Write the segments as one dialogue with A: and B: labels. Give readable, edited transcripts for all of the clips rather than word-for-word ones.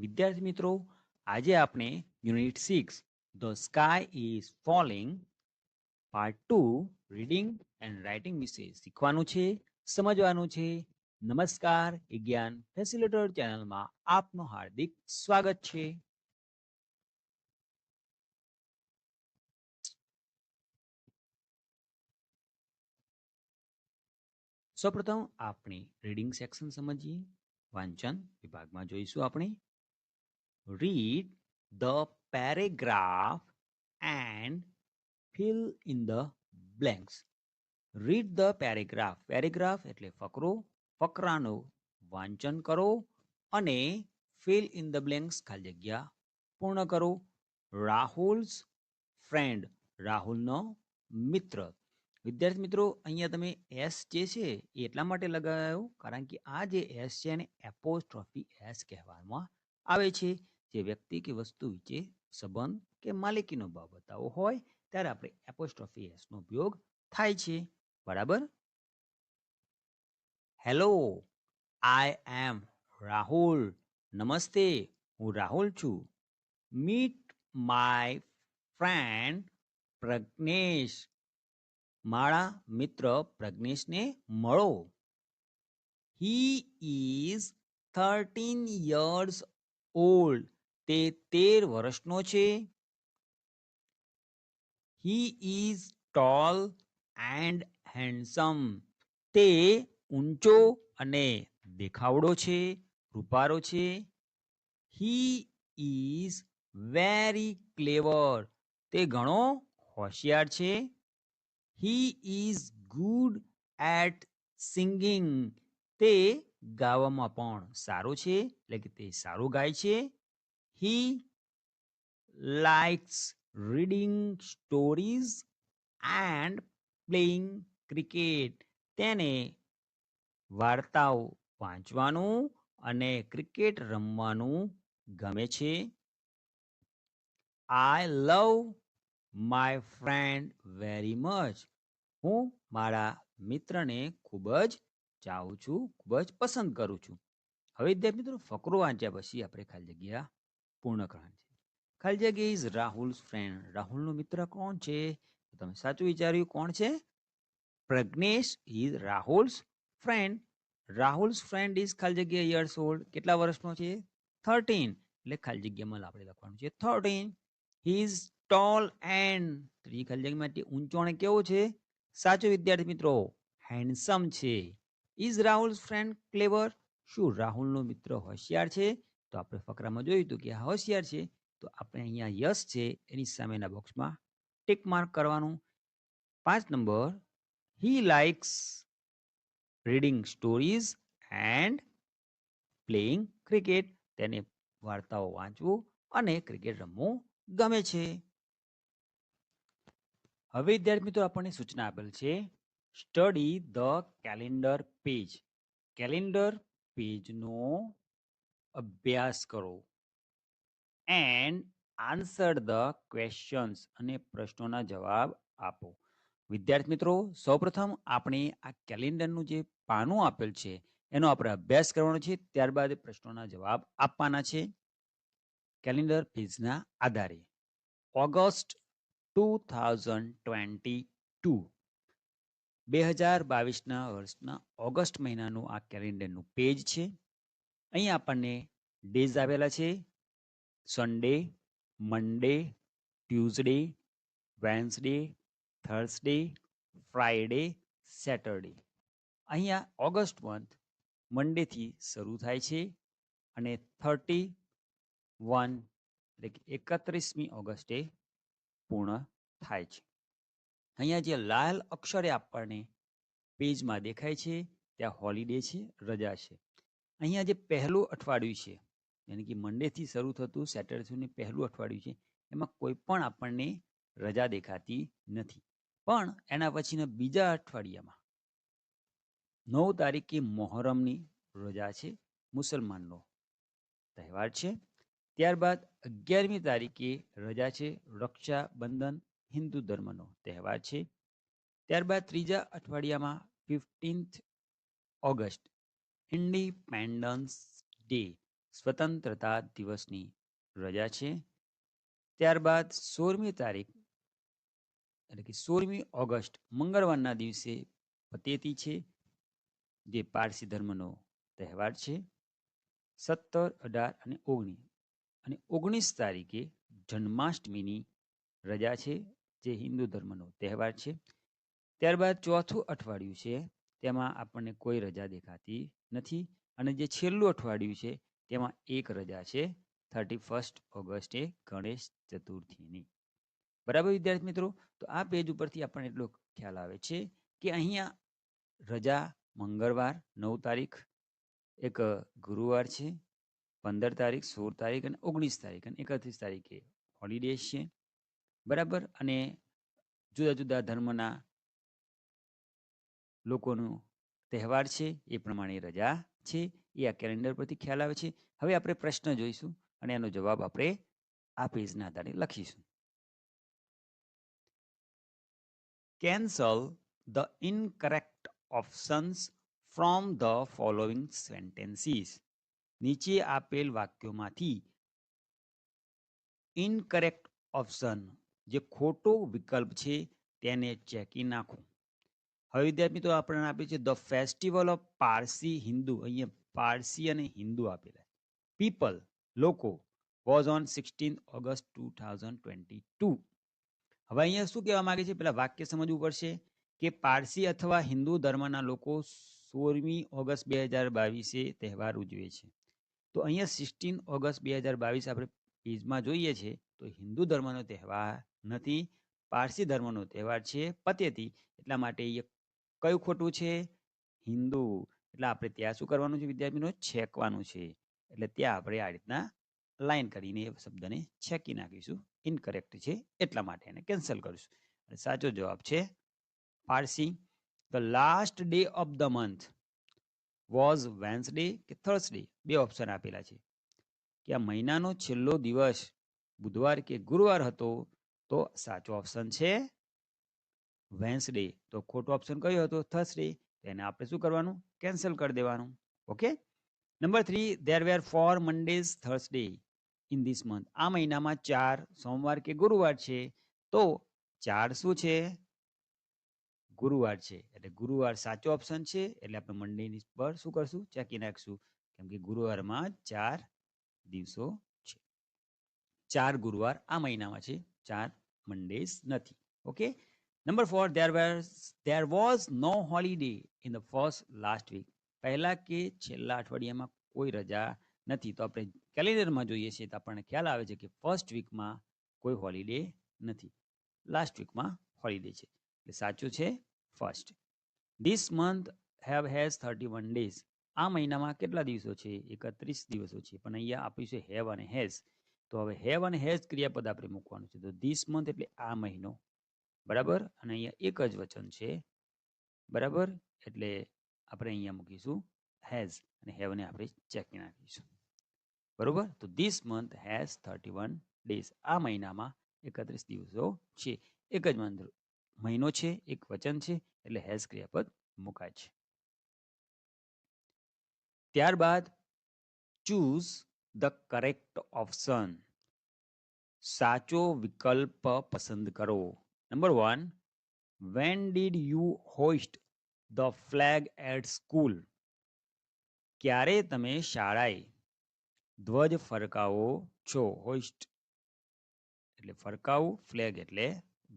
A: વિદ્યાર્થી મિત્રો, આજે આપણે unit 6 the sky is falling part 2 reading and writing વિશે શીખવાનું છે, સમજવાનું છે. નમસ્કાર, વિજ્ઞાન ફેસિલિટર ચેનલમાં આપનું હાર્દિક સ્વાગત છે. સૌપ્રથમ આપણે રીડિંગ સેક્શન સમજીએ. વાંચન વિભાગમાં જોઈશું આપણે read the paragraph and fill in the blanks. Read the paragraph. Paragraph એટલે ફકરો, ફકરાનું વાંચન કરો અને fill in the blanks ખાલી જગ્યા પૂર્ણ કરો. રાહુલ્સ ફ્રેન્ડ, રાહુલનો મિત્ર. વિદ્યાર્થી મિત્રો, અહીંયા તમે એસ જે છે એ એટલા માટે લગાવ્યો કારણ કે આ જે એસ છે એને એપોસ્ટ્રોફી એસ કહેવામાં આવે છે. જે વ્યક્તિ કે વસ્તુ વિશે સંબંધ કે માલિકીનો ભાવ બતાવવો હોય ત્યારે આપણે એપોસ્ટ્રોફી એસ નો ઉપયોગ થાય છે. બરાબર? હેલો, આઈ એમ રાહુલ. નમસ્તે, હું રાહુલ છું. Meet my friend Pragnesh. મારા મિત્ર પ્રજ્ઞેશને મળો. He is 13 years old. તે 13 વર્ષનો છે. He is tall and handsome. તે ઊંચો અને દેખાવડો છે, રૂપારો છે. He is very clever. તે ઘણો હોશિયાર છે. He is good at singing. તે ગાવામાં પણ સારો છે, એટલે કે તે સારું ગાય છે. He likes reading stories and playing cricket. તેને વાર્તાઓ વાંચવાનું અને ક્રિકેટ રમવાનું ગમે છે. I love my friend very much. હું મારા મિત્રને ખૂબ જ ચાહું છું, ખૂબ જ પસંદ કરું છું. હવે વિદ્યાર્થી મિત્રો, ફકરો વાંચ્યા પછી આપણે ખાલી જગ્યા પૂર્ણ કરવાની છે. ખાલી જગ્યા ઇઝ રાહુલ્સ ફ્રેન્ડ. રાહુલનો મિત્ર કોણ છે? તમે સાચું વિચાર્યું. કોણ છે? Pragnesh is Rahul's friend. Rahul's friend is ખાલી જગ્યા યર્સ ઓલ્ડ. કેટલા વર્ષનો છે? 13. એટલે ખાલી જગ્યામાં આપણે લખવાનું છે 13. હી ઇઝ ટોલ એન્ડ, ત્રીજી ખાલી જગ્યામાં ઊંચો અને કેવો છે? સાચું વિદ્યાર્થી મિત્રો, હેન્ડસમ છે. ઇઝ રાહુલ્સ ફ્રેન્ડ ક્લેવર. શું રાહુલનો મિત્ર હોશિયાર છે? તો આપણે ફકરામાં જોયું હતું કે આ હોશિયાર છે, તો આપણે અહીંયા યસ છે એની સામેના બોક્સમાં ટિક માર્ક કરવાનું. 5 number, he likes reading stories and playing cricket. તેને વાર્તાઓ વાંચવું અને ક્રિકેટ રમવું ગમે છે. હવે વિદ્યાર્થી મિત્રો, આપણને સૂચના આપેલ છે study the calendar page. Calendar પેજનો અભ્યાસ કરો એન્ડ આન્સર ધ ક્વેશ્ચન્સ, અને પ્રશ્નોના જવાબ આપો. વિદ્યાર્થી મિત્રો, સૌપ્રથમ આપણે આ કેલેન્ડરનું જે પાનું આપેલ છે એનો આપણે અભ્યાસ કરવાનો છે, ત્યારબાદ પ્રશ્નોના જવાબ આપવાના છે. કેલેન્ડર પેજના આધારે ઓગસ્ટ 2022, 2022ના વર્ષના ઓગસ્ટ મહિનાનું આ કેલેન્ડરનું પેજ છે. અહીં આપણને ડેઝ આવેલા છે: Sunday, Monday, Tuesday, Wednesday, Thursday, Friday, Saturday. અહીંયા ઓગસ્ટ મંથ મંડેથી શરૂ થાય છે અને 31 એટલે કે 31મી ઓગસ્ટે પૂર્ણ થાય છે. અહીંયા જે લાલ અક્ષરે આપણને પેજમાં દેખાય છે ત્યાં હોલિડે છે, રજા છે. અહીંયા જે પહેલું અઠવાડિયું છે, યાની કે મંડેથી શરૂ થતું સેટરડે સુધીનું પહેલું અઠવાડિયું છે, એમાં કોઈ પણ આપણને રજા દેખાતી નથી. પણ એના પછીના બીજા અઠવાડિયામાં 9 તારીખે મોહરમની રજા છે, મુસલમાનનો તહેવાર છે. ત્યારબાદ 11મી તારીખે રજા છે, રક્ષાબંધન હિન્દુ ધર્મનો તહેવાર છે. ત્યારબાદ ત્રીજા અઠવાડિયામાં 15th ઓગસ્ટ ઇન્ડિપેન્ડન્સ ડે, સ્વતંત્રતા દિવસની રજા છે. ત્યારબાદ 16મી તારીખ એટલે કે 16મી ઓગસ્ટ મંગળવારના દિવસે પતેતી છે, જે પારસી ધર્મનો તહેવાર છે. 17, 18 અને 19 અને 19 તારીખે જન્માષ્ટમીની રજા છે, જે હિન્દુ ધર્મનો તહેવાર છે. ત્યારબાદ ચોથું અઠવાડિયું છે, તેમાં આપણને કોઈ રજા દેખાતી નથી. અને જે છેલ્લું અઠવાડિયું છે તેમાં એક રજા છે, 31 ઓગસ્ટે ગણેશ ચતુર્થીની. બરાબર વિદ્યાર્થી મિત્રો, તો આ પેજ ઉપરથી આપણને એટલો ખ્યાલ આવે છે કે અહીંયા રજા મંગળવાર 9 તારીખ, એક ગુરુવાર છે, 15 તારીખ, 16 તારીખ અને 19 તારીખ અને 31 તારીખે હોલિડેઝ છે. બરાબર. અને જુદા જુદા ધર્મના લોકોનો તહેવાર છે એ પ્રમાણે રજા છે, એ આ કેલેન્ડર પરથી ખ્યાલ આવે છે. હવે આપણે પ્રશ્ન જોઈશું અને એનો જવાબ આપણે આ પેજના આધારે લખીશું. Cancel the incorrect options from the following sentences. નીચે આપેલ વાક્યોમાંથી ઇનકરેક્ટ ઓપ્શન, જે ખોટો વિકલ્પ છે, તેને ચેકી નાખો. હવે વિદ્યાર્થી મિત્રો આપણને આપે છે the festival of Parsi Hindu, અહીંયા પારસી અને હિન્દુ આપેલા. પીપલ, લોકો, વોઝ ઓન 16 ઓગસ્ટ 2022. હવે અહીંયા શું કહેવા માંગે છે, પેલા વાક્ય સમજવું પડશે કે પારસી અથવા હિન્દુ ધર્મના લોકો 16મી ઓગસ્ટ 2022 તહેવાર ઉજવે છે. તો અહીંયા 16 ઓગસ્ટ 2022 આપણે પેજમાં જોઈએ છે તો હિન્દુ ધર્મનો તહેવાર નથી, પારસી ધર્મનો તહેવાર છે પતેતી. એટલા માટે એ કયું ખોટું છે? હિન્દુ. એટલે આપણે ત્યાં શું કરવાનું છે વિદ્યાર્થીઓ? છેકવાનું છે. એટલે ત્યાં આપણે આ રીતના લાઈન કરીને એ શબ્દને છેકી નાખીશું. ઇનકરેક્ટ છે એટલા માટે એને કેન્સલ કરીશું. અને સાચો જવાબ છે Parsi. The last day of the month was Wednesday કે થર્સડે, બે ઓપ્શન આપેલા છે કે આ મહિનાનો છેલ્લો દિવસ બુધવાર કે ગુરુવાર હતો. તો સાચો ઓપ્શન છે વેન્સડે. તો ખોટો ઓપ્શન કયો હતો? થર્સડે. એને આપણે શું કરવાનું? કેન્સલ કરી દેવાનું. Okay. Number 3, there were 4 Mondays, Thursday in this month. આ મહિનામાં 4 સોમવાર કે ગુરુવાર છે. તો 4 શું છે? ગુરુવાર છે. એટલે ગુરુવાર સાચો ઓપ્શન છે. એટલે આપણે મંડેની પર શું કરશું? ચેકી નાખશું. કેમ કે ગુરુવારમાં 4 દિવસો છે. 4 ગુરુવાર આ મહિનામાં છે, 4 મંડેઝ નથી. Okay. Number 4, there was no holiday in the first last week. પહેલા કે છેલ્લા અઠવાડિયામાં કોઈ રજા નથી. તો આપણે કેલેન્ડરમાં જોઈએ છીએ તો આપણને ખ્યાલ આવે છે કે ફર્સ્ટ વીકમાં કોઈ હોલિડે નથી, લાસ્ટ વીકમાં હોલિડે છે. એટલે સાચું છે first. This month has 31 days. આ મહિનામાં કેટલા દિવસો છે? 31 દિવસો છે. પણ અહીંયા આપ્યું છે હેવ અને હેઝ. તો હવે હેવ અને હેઝ ક્રિયાપદ આપણે મૂકવાનું છે. તો ધીસ મંથ એટલે આ મહિનો, બરાબર. અને અહીંયા એક જ વચન છે, બરાબર. એટલે આપણે અહીંયા મૂકીશું હેઝ અને હેવને આપણે ચેકી નાખીશું, બરોબર. તો ધીસ મંથ હેઝ 31 days. આ મહિનામાં 31 દિવસો છે. એક જ મહિનો છે, એક વચન છે, એટલે હેઝ ક્રિયાપદ મુકાય છે. ત્યારબાદ ચૂઝ ધ કરેક્ટ ઓપ્શન. સાચો વિકલ્પ પસંદ કરો. Number 1, when did you hoist the flag at school? ક્યારે તમે શાળાએ ધ્વજ ફરકાવો છો? હોઇસ્ટ એટલે ફરકાવું, ફ્લેગ એટલે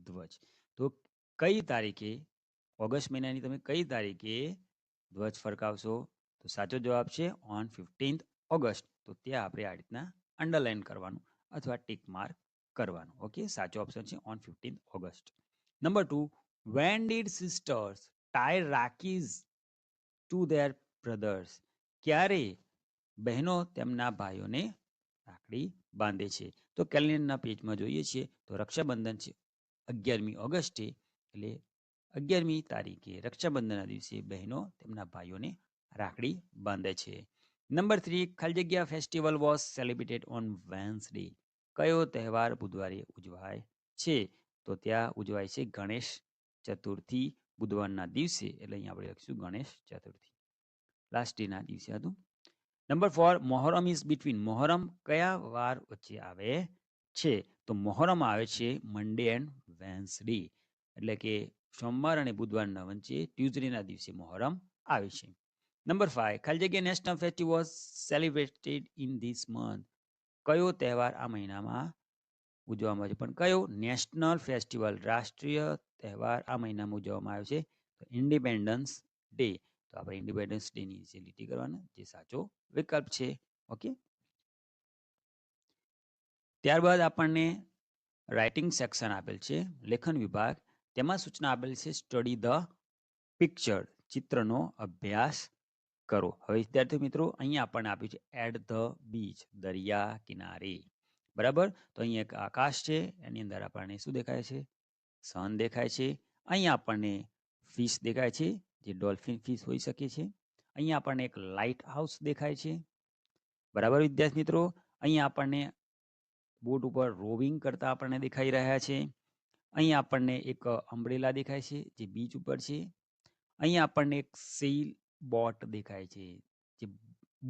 A: ધ્વજ. તો કઈ તારીખે, ઓગસ્ટ મહિનાની તમે કઈ તારીખે ધ્વજ ફરકાવશો? તો સાચો જવાબ છે ઓન 15th ઓગસ્ટ. તો ત્યાં આપણે આ રીતના અંડરલાઈન કરવાનું અથવા ટીક માર્ક કરવાનું. ઓકે. સાચો ઓપ્શન છે on 15th August. Number 2, when did sisters tie રાખીઝ to their brothers? ક્યારે બહેનો તેમના ભાઈઓને રાખડી બાંધે છે? તો કેલેન્ડરના પેજમાં જોઈએ છીએ તો રક્ષાબંધન છે 11મી ઓગસ્ટે. એટલે 11મી તારીખે રક્ષાબંધનના દિવસે બહેનો તેમના ભાઈઓને રાખડી બાંધે છે. નંબર 3, ખાલી જગ્યા festival was celebrated on Wednesday. કયો તહેવાર બુધવારે ઉજવાય છે? તો ત્યાં ઉજવાય છે ગણેશ ચતુર્થી બુધવારના દિવસે. એટલે અહીંયા આપણે લખીશું ગણેશ ચતુર્થી. લાસ્ટ ડેના દિવસે હતું. Number 4 Muharram is between. Muharram કયા વાર વચ્ચે આવે છે? તો મોહરમ આવે છે મંડે એન્ડ વેન્સડે, એટલે કે સોમવાર અને બુધવારના વચ્ચે ટ્યુઝડેના દિવસે મોહરમ આવે છે. નંબર 5 ખાલી જગ્યા national festival was celebrated in this month. કયો તહેવાર આ મહિનામાં ઉજવવામાં આવે છે? પણ કયો નેશનલ ફેસ્ટિવલ, રાષ્ટ્રીય તહેવાર આ મહિનામાં ઉજવવામાં આવે છે? તો ઇન્ડિપેન્ડન્સ ડે. તો આપણે ઇન્ડિપેન્ડન્સ ડે ની નીચે લીટી કરવાના, જે સાચો વિકલ્પ છે. ઓકે. ત્યારબાદ આપણને રાઇટિંગ સેક્શન આપેલ છે, લેખન વિભાગ. તેમાં સૂચના આપેલ છે સ્ટડી ધ પિક્ચર, ચિત્રનો અભ્યાસ કરો. હવે વિદ્યાર્થી મિત્રો અહીંયા આપણને આપ્યું છે એટ ધ બીચ, દરિયા કિનારે. બરાબર. તો અહીંયા એક આકાશ છે, એની અંદર આપણને શું દેખાય છે? સન દેખાય છે. અહીંયા આપણને ફિશ દેખાય છે, જે ડોલ્ફિન ફિશ હોઈ શકે છે. અહીંયા આપણને એક લાઇટ હાઉસ દેખાય છે. બરાબર વિદ્યાર્થી મિત્રો. અહીંયા આપણને બોટ ઉપર રોવિંગ કરતા આપણને દેખાઈ રહ્યા છે. અહીંયા આપણને એક અમ્બ્રેલા દેખાય છે, જે બીચ ઉપર છે. અહીંયા આપણને એક સેલ બોટ દેખાય છે, જે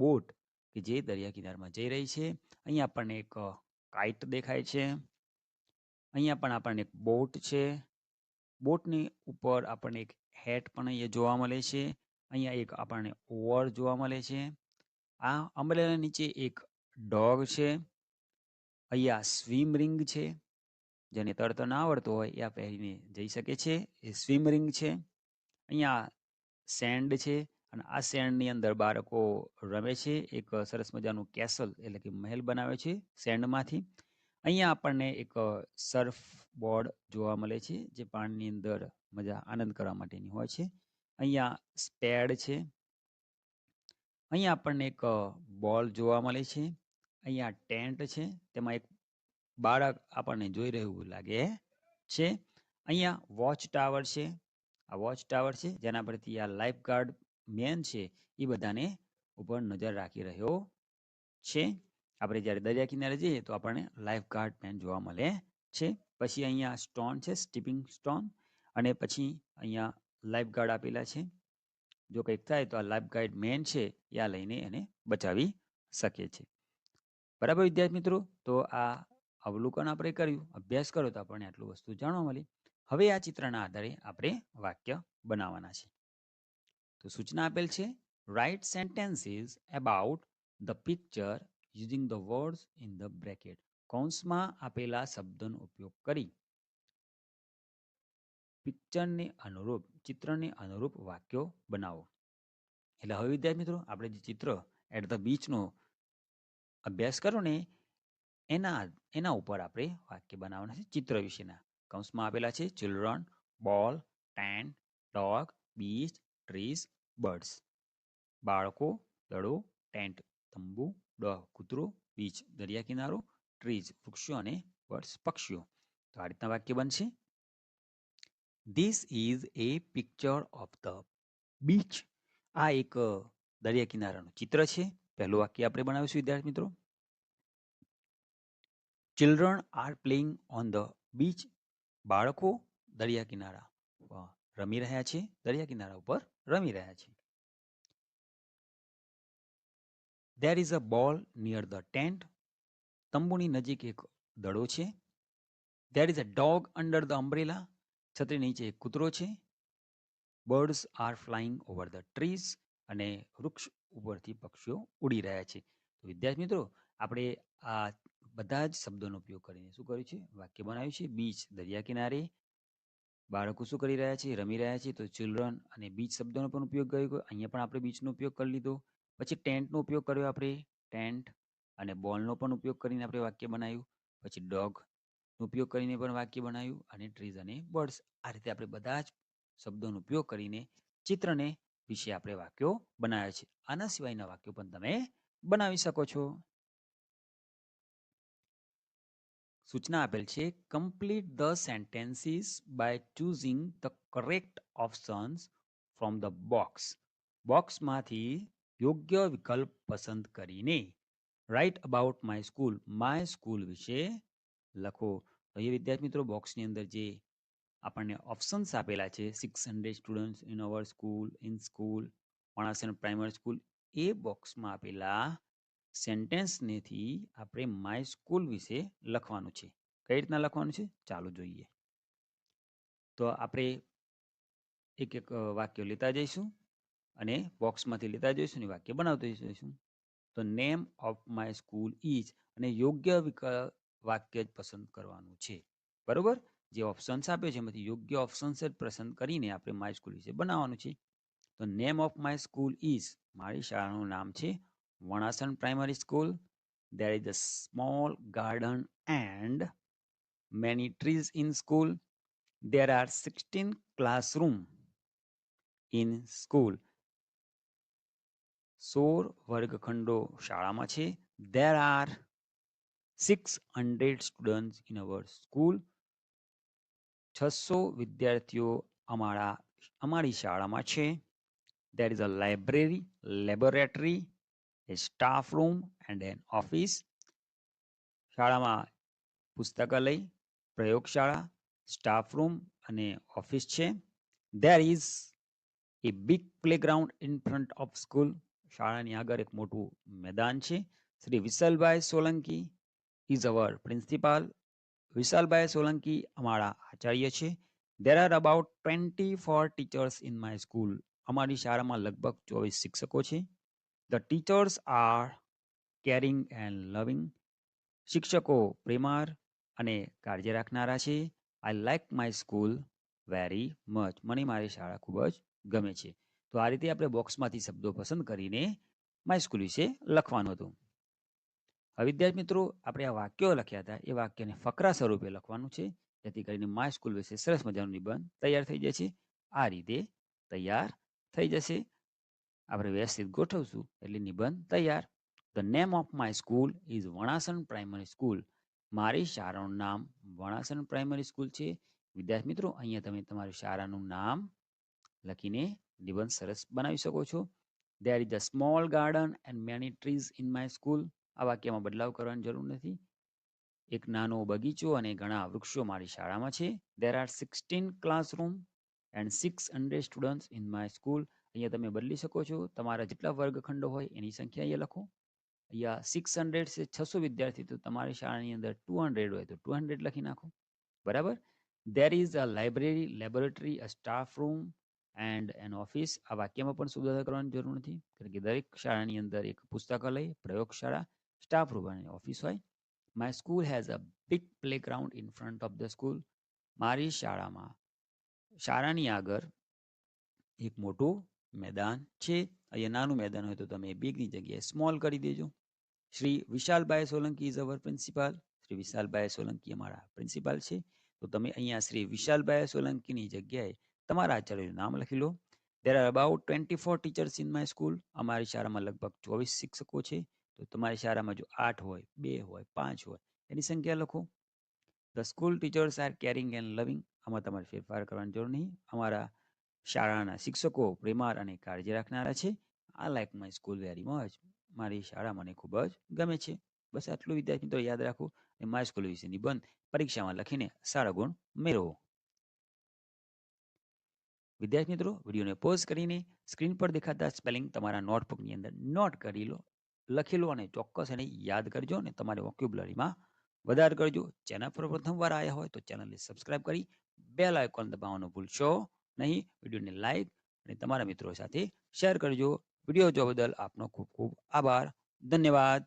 A: બોટ કે જે દરિયા કિનારમાં જઈ રહી છે. અહીંયા આપણને એક કાઇટ દેખાય છે. અહીંયા પણ આપણને એક બોટ છે. બોટની ઉપર આપણને એક હેટ પણ અહીંયા જોવા મળે છે. અહીંયા એક આપણને ઓવર જોવા મળે છે. આ અમ્બ્રેલા નીચે એક ડોગ છે. અહીંયા સ્વિમ રિંગ છે, જેને તરતો ના આવડતો હોય એ આ પહેરીને જઈ શકે છે, એ સ્વિમ રિંગ છે. અહીંયા સેન્ડ છે, અને આ સેન્ડની અંદર બાળકો રમે છે. એક સરસ મજાનું કેસલ એટલે કે મહેલ બનાવે છે સેન્ડમાંથી. અહીંયા આપણને એક સર્ફ બોર્ડ જોવા મળે છે, જે પાણીની અંદર મજા આનંદ કરવા માટેની હોય છે. અહીંયા સ્પેડ છે. અહીંયા આપણને એક બોલ જોવા મળે છે. અહીંયા ટેન્ટ છે, તેમાં એક બાળક આપણને જોઈ રહ્યું લાગે છે. અહીંયા વોચ ટાવર છે. આ વોચ ટાવર છે, જેના પરથી આ લાઈફ ગાર્ડ મેન છે એ બધાને ઉપર નજર રાખી રહ્યો છે. આપણે જ્યારે દરિયા કિનારે જઈએ તો આપણને લાઈફ ગાર્ડ મેન જોવા મળે છે. પછી અહીંયા સ્ટોન છે, સ્ટીપિંગ સ્ટોન, અને પછી અહીંયા લાઈફ ગાર્ડ આપેલા છે. જો કંઈક થાય તો આ લાઈફ ગાર્ડ મેન છે એ આ લઈને એને બચાવી શકે છે. બરાબર વિદ્યાર્થી મિત્રો. તો આ અવલોકન આપણે કર્યું, અભ્યાસ કર્યો, તો આપણને આટલું વસ્તુ જાણવા મળી. હવે આ ચિત્રના આધારે આપણે વાક્ય બનાવવાના છે. તો સૂચના આપેલ છે, write sentences about the picture using the words in the bracket. કૌંસમાં આપેલા શબ્દોનો ઉપયોગ કરી પિક્ચરને અનુરૂપ, ચિત્રને અનુરૂપ વાક્યો બનાવો. એટલે હવે વિદ્યાર્થી મિત્રો આપણે જે ચિત્ર એટ ધ બીચનો અભ્યાસ કરો ને એના ઉપર આપણે વાક્ય બનાવવાના છે ચિત્ર વિશેના. કૌંસમાં આપેલા છે ચિલ્ડ્રન, બોલ, tent, dog, beach, trees, birds. બાળકો, દડો, ટેન્ટ, તંબુ, ડોગ, કૂતરો, બીચ, દરિયા કિનારો, ટ્રીઝ, વૃક્ષો, અને બર્ડ્સ, પક્ષીઓ. તો આ રીતના વાક્ય બનશે. This is A picture of the beach. આ એક દરિયા કિનારાનું ચિત્ર છે. પહેલું વાક્ય આપણે બનાવીશું વિદ્યાર્થી મિત્રો. Children are playing on the beach. બાળકો દરિયા કિનારા રમી રહ્યા છે, દરિયા કિનારા ઉપર રમી રહ્યા છે. There is a ball near the tent. તંબુની નજીક એક દડો છે. There is a dog under the umbrella. છત્રી નીચે એક કૂતરો છે. Birds are flying over the trees. અને વૃક્ષ ઉપરથી પક્ષીઓ ઉડી રહ્યા છે. તો વિદ્યાર્થી મિત્રો આપણે આ બધા જ શબ્દોનો ઉપયોગ કરીને શું કર્યું છે? વાક્ય બનાવ્યું છે. બીચ દરિયા કિનારે, બાળકો શું કરી રહ્યા છે? રમી રહ્યા છે. તો ચિલ્ડ્રન અને બીચ શબ્દોનો પણ ઉપયોગ કર્યો. અહીંયા પણ આપણે બીચનો ઉપયોગ કરી લીધો. પછી ટેન્ટનો ઉપયોગ કર્યો આપણે, ટેન્ટ અને બોલનો પણ ઉપયોગ કરીને આપણે વાક્ય બનાવ્યું. પછી ડોગનો ઉપયોગ કરીને પણ વાક્ય બનાવ્યું, અને ટ્રીઝ અને બર્ડ્સ. આ રીતે આપણે બધા જ શબ્દોનો ઉપયોગ કરીને ચિત્રને વિશે આપણે વાક્યો બનાવ્યા છે. આના સિવાયના વાક્યો પણ તમે બનાવી શકો છો. સૂચના આપેલ છે, complete the sentences by choosing the correct options from the box. બોક્સમાંથી યોગ્ય વિકલ્પ પસંદ કરીને write about my school, my school વિશે લખો. તો એ વિદ્યાર્થી મિત્રો બોક્સની અંદર જે આપણને ઓપ્શન્સ આપેલા છે, 600 students in our school, in school, માણસન પ્રાઇમરી સ્કૂલ, એ બોક્સમાં આપેલા સેન્ટેન્સનેથી આપણે માય સ્કૂલ વિશે લખવાનું છે. કઈ રીતના લખવાનું છે ચાલો જોઈએ. તો આપણે એક એક વાક્ય લેતા જઈશું અને બોક્સમાંથી લેતા જઈશું અને વાક્ય બનાવતા જઈશું. તો name of my school is અને યોગ્ય વાક્ય જ પસંદ કરવાનું છે. બરોબર, જે ઓપ્શન્સ આપે છે એમાંથી યોગ્ય ઓપ્શન્સ જ પસંદ કરીને આપણે માય સ્કૂલ વિશે બનાવવાનું છે. તો name of my school is, મારી શાળાનું નામ છે Vanasan primary school. There is a small garden and many trees in school. There are 16 classrooms in school. 16 વર્ગખંડો શાળામાં છે. There are 600 students in our school. 600 વિદ્યાર્થીઓ અમારી શાળામાં છે. There is a library, laboratory, a staff room and an office. શાળામાં પુસ્તકાલય, પ્રયોગશાળા, staff room અને ઓફિસ છે. There is a big playground in front of school. શાળાની આગળ એક મોટું મેદાન છે. Shri Vishalbhai Solanki is our principal. વિશાલભાઈ સોલંકી અમારા આચાર્ય છે. There are about 24 teachers in my school. અમારી શાળામાં લગભગ 24 શિક્ષકો છે. The teachers are caring and loving. શિક્ષકો પ્રેમાળ અને કાળજી રાખનારા છે. I like my school very much. મને મારી શાળા ખૂબ જ ગમે છે. તો આ રીતે આપણે બોક્સમાંથી શબ્દો પસંદ કરીને માય સ્કૂલ વિશે લખવાનું હતું. હવે વિદ્યાર્થી મિત્રો, આપણે આ વાક્યો લખ્યા હતા એ વાક્યને ફકરા સ્વરૂપે લખવાનું છે, જેથી કરીને માય સ્કૂલ વિશે સરસ મજાનું નિબંધ તૈયાર થઈ જશે. આ રીતે તૈયાર થઈ જશે. આપણે વ્યવસ્થિત ગોઠવશું એટલે નિબંધ તૈયાર. The name of my school is Vanasan primary school. મારી શાળાનું નામ વણાસણ પ્રાઇમરી સ્કૂલ છે. વિદ્યાર્થી મિત્રો, અહીંયા તમે તમારી શાળાનું નામ લખીને નિબંધ સરસ બનાવી શકો છો. There is a small garden and many trees in my school. આ વાક્યમાં બદલાવ કરવાની જરૂર નથી. એક નાનો બગીચો અને ઘણા વૃક્ષો મારી શાળામાં છે. There are 16 classrooms and 600 students in my school. અહીંયા તમે બદલી શકો છો. તમારા જેટલા વર્ગખંડો હોય એની સંખ્યા અહીંયા લખો. અહીંયા 600 છે 600 વિદ્યાર્થી, તો તમારી શાળાની અંદર 200 હોય તો 200 લખી નાખો. બરાબર. There is a library, laboratory, a staff room and an office. આ વાક્યમાં પણ સુધારા કરવાની જરૂર નથી, કારણ કે દરેક શાળાની અંદર એક પુસ્તકાલય, પ્રયોગશાળા, સ્ટાફ રૂમ અને ઓફિસ હોય. My school has a big playground in front of the school. મારી શાળાની આગળ એક મોટું મેદાન છે. અહીંયા નાનું મેદાન હોય તો તમે બિગની જગ્યાએ સ્મોલ કરી દેજો. Shri Vishalbhai Solanki is our principal. Shri Vishalbhai Solanki અમારા પ્રિન્સિપાલ છે. તો તમે અહીંયા શ્રી વિશાલભાઈ સોલંકીની જગ્યાએ તમારા આચાર્યનું નામ લખી લો. There are about 24 teachers in my school. અમારી શાળામાં લગભગ 24 શિક્ષકો છે. તો તમારી શાળામાં જો 8 હોય, 2 હોય, 5 હોય એની સંખ્યા લખો. The school teachers are caring and loving. આમાં તમારે ફેરફાર કરવાની જરૂર નહીં. અમારા શાળાના શિક્ષકો પ્રેમાળ અને કાળજી રાખનારા છે. I like my school very much. મારી શાળા મને ખૂબ જ ગમે છે. બસ આટલું વિદ્યાર્થી મિત્રો યાદ રાખો અને માય સ્કૂલ વિશે નિબંધ પરીક્ષામાં લખીને સારા ગુણ મેળવો. વિદ્યાર્થી મિત્રો, વિડીયોને પોઝ કરીને સ્ક્રીન પર દેખાતા સ્પેલિંગ તમારા નોટબુકની અંદર નોટ કરી લો, લખી લો અને ચોક્કસ એને યાદ કરજો અને તમારી વોકેબ્યુલરીમાં વધારે કરજો. ચેનલ પર પ્રથમવાર આવ્યા હોય તો ચેનલને સબસ્ક્રાઇબ કરી બેલ આઇકોન દબાવવાનું ભૂલશો નહીં. વિડીયોને લાઈક અને તમારા મિત્રો સાથે શેર કરજો. વિડીયો જોવા બદલ આપનો ખૂબ ખૂબ આભાર. ધન્યવાદ.